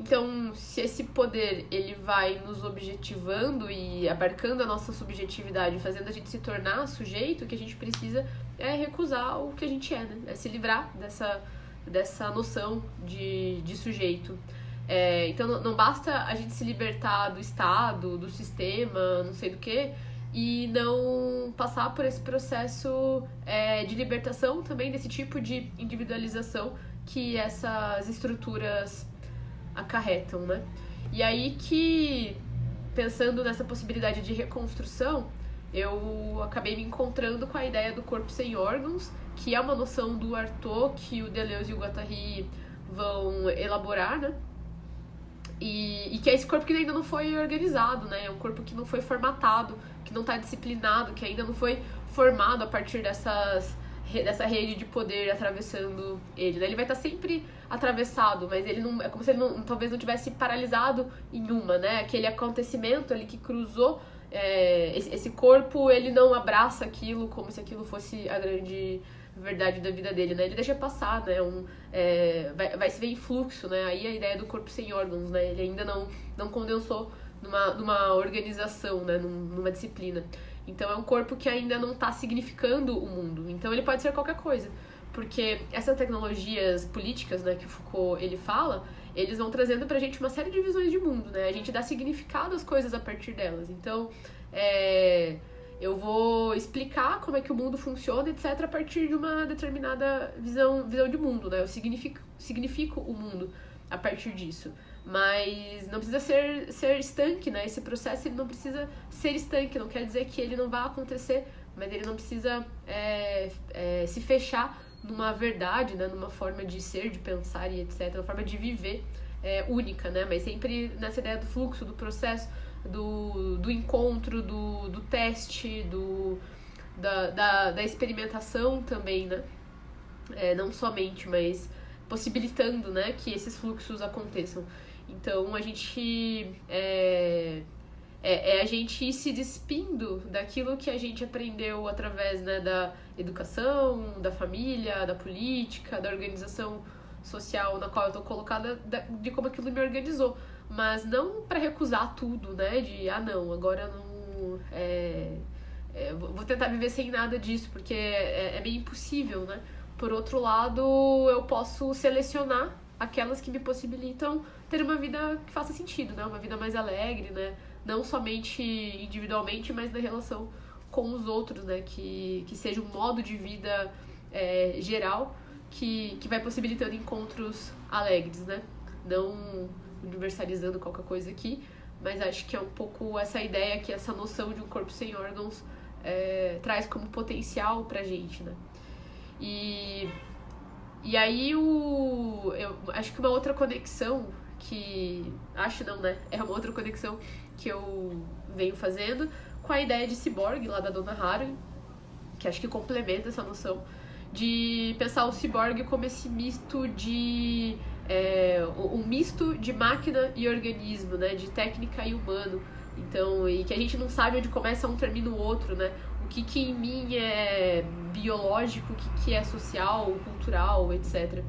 Então, se esse poder ele vai nos objetivando e abarcando a nossa subjetividade, fazendo a gente se tornar sujeito, o que a gente precisa é recusar o que a gente é, né? É se livrar dessa noção de sujeito. Então, não basta a gente se libertar do Estado, do sistema, não sei do que, e não passar por esse processo de libertação também desse tipo de individualização que essas estruturas acarretam, né? E aí que, pensando nessa possibilidade de reconstrução, eu acabei me encontrando com a ideia do corpo sem órgãos, que é uma noção do Artaud que o Deleuze e o Guattari vão elaborar, né? E que é esse corpo que ainda não foi organizado, né? É um corpo que não foi formatado, que não está disciplinado, que ainda não foi formado a partir dessa rede de poder atravessando ele, né? Ele vai estar sempre atravessado, mas ele não, é como se ele talvez não tivesse paralisado em uma, né? Aquele acontecimento ali que cruzou esse corpo, ele não abraça aquilo como se aquilo fosse a grande verdade da vida dele, né? Ele deixa passar, né? Vai se ver em fluxo, né? Aí a ideia do corpo sem órgãos, né? Ele ainda não condensou numa organização, né? Numa disciplina. Então é um corpo que ainda não está significando o mundo. Então ele pode ser qualquer coisa. Porque essas tecnologias políticas, né, que o Foucault ele fala, eles vão trazendo pra gente uma série de visões de mundo, né? A gente dá significado às coisas a partir delas. Então, eu vou explicar como é que o mundo funciona, etc., a partir de uma determinada visão de mundo, né? Eu significo o mundo a partir disso. Mas não precisa ser estanque, né? Esse processo ele não precisa ser estanque, não quer dizer que ele não vai acontecer, mas ele não precisa se fechar numa verdade, né? Numa forma de ser, de pensar e etc., uma forma de viver única, né? Mas sempre nessa ideia do fluxo, do processo, do encontro, do teste, da experimentação também, né? Não somente, mas possibilitando, né, que esses fluxos aconteçam. Então a gente a gente ir se despindo daquilo que a gente aprendeu através, né, da educação, da família, da política, da organização social na qual eu tô colocada, de como aquilo me organizou. Mas não para recusar tudo, né, de não, agora não vou tentar viver sem nada disso, porque é meio impossível, né? Por outro lado, eu posso selecionar aquelas que me possibilitam ter uma vida que faça sentido, né? Uma vida mais alegre, né? Não somente individualmente, mas na relação com os outros, né? Que seja um modo de vida geral que vai possibilitando encontros alegres, né? Não universalizando qualquer coisa aqui, mas acho que é um pouco essa ideia que essa noção de um corpo sem órgãos traz como potencial pra gente, né? E aí eu acho que uma outra conexão é uma outra conexão que eu venho fazendo com a ideia de ciborgue lá da Donna Haraway, que acho que complementa essa noção de pensar o ciborgue como esse misto de um misto de máquina e organismo, né, de técnica e humano. Então, e que a gente não sabe onde começa um termina o outro, né? O que em mim é biológico, o que é social, cultural, etc.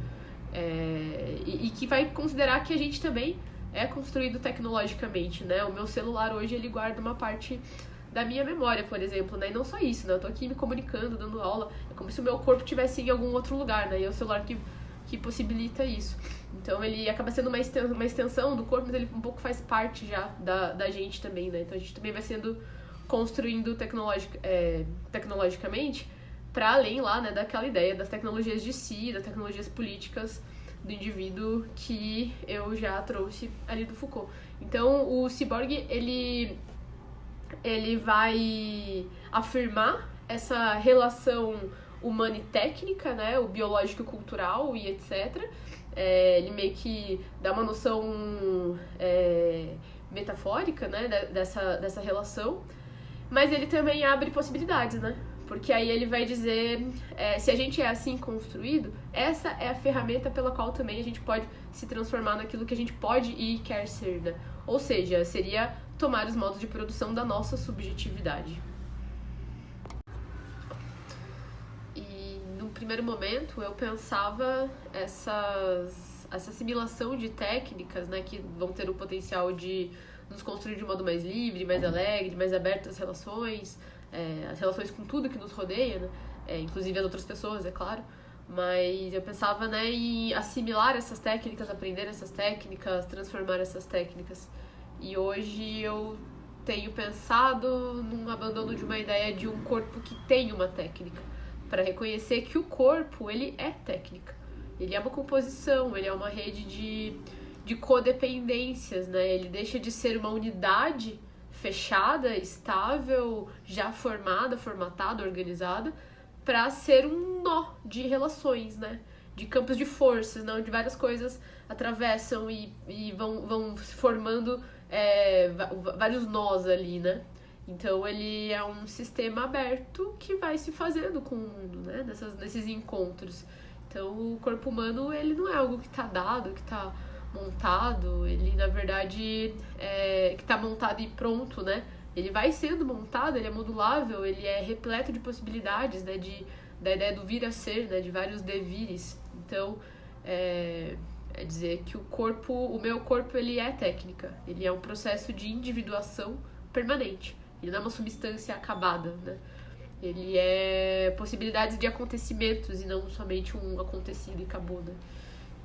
E que vai considerar que a gente também é construído tecnologicamente, né? O meu celular hoje, ele guarda uma parte da minha memória, por exemplo, né? E não só isso, né? Eu tô aqui me comunicando, dando aula, é como se o meu corpo estivesse em algum outro lugar, né? E é o celular que possibilita isso. Então ele acaba sendo uma extensão do corpo, mas ele um pouco faz parte já da gente também, né? Então a gente também vai sendo construindo tecnologicamente para além lá, né, daquela ideia das tecnologias de si, das tecnologias políticas do indivíduo que eu já trouxe ali do Foucault. Então o ciborgue, ele vai afirmar essa relação humana e técnica, né, o biológico e cultural e etc. Ele meio que dá uma noção metafórica, né, dessa relação, mas ele também abre possibilidades, né, porque aí ele vai dizer, se a gente é assim construído, essa é a ferramenta pela qual também a gente pode se transformar naquilo que a gente pode e quer ser, né, ou seja, seria tomar os modos de produção da nossa subjetividade. E num primeiro momento eu pensava essa assimilação de técnicas, né, que vão ter o potencial de nos construir de um modo mais livre, mais alegre, mais aberto às relações com tudo que nos rodeia, né, inclusive as outras pessoas, é claro. Mas eu pensava, né, em assimilar essas técnicas, aprender essas técnicas, transformar essas técnicas. E hoje eu tenho pensado num abandono de uma ideia de um corpo que tem uma técnica, para reconhecer que o corpo, ele é técnica. Ele é uma composição, ele é uma rede de codependências, né? Ele deixa de ser uma unidade fechada, estável, já formada, formatada, organizada, para ser um nó de relações, né? De campos de forças, né? Onde várias coisas atravessam e vão formando vários nós ali, né? Então ele é um sistema aberto que vai se fazendo com o mundo, né? Nesses encontros. Então o corpo humano, ele não é algo que está dado, que está montado, ele na verdade que está montado e pronto, né? Ele vai sendo montado, ele é modulável, ele é repleto de possibilidades, né? Da ideia do vir a ser, né? De vários devires. Então é dizer que o meu corpo, ele é técnica, ele é um processo de individuação permanente, ele não é uma substância acabada, né? Ele é possibilidades de acontecimentos e não somente um acontecido e acabou, né?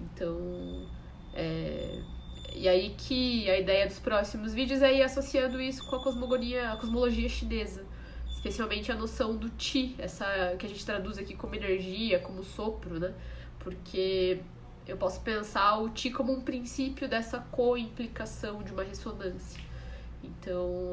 Então, e aí que a ideia dos próximos vídeos é ir associando isso com a cosmologia chinesa, especialmente a noção do Qi, essa que a gente traduz aqui como energia, como sopro, né? Porque eu posso pensar o Qi como um princípio dessa co-implicação de uma ressonância. Então,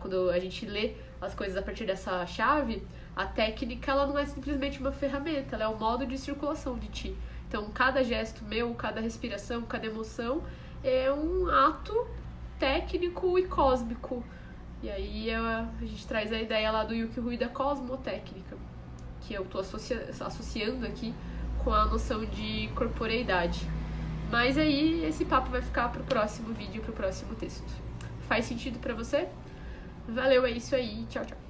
quando a gente lê as coisas a partir dessa chave, a técnica, ela não é simplesmente uma ferramenta, ela é um modo de circulação de Qi. Então, cada gesto meu, cada respiração, cada emoção é um ato técnico e cósmico. E aí a gente traz a ideia lá do Yuki Rui da cosmotécnica, que eu estou associando aqui com a noção de corporeidade. Mas aí esse papo vai ficar pro próximo vídeo, pro próximo texto. Faz sentido pra você? Valeu, é isso aí. Tchau, tchau.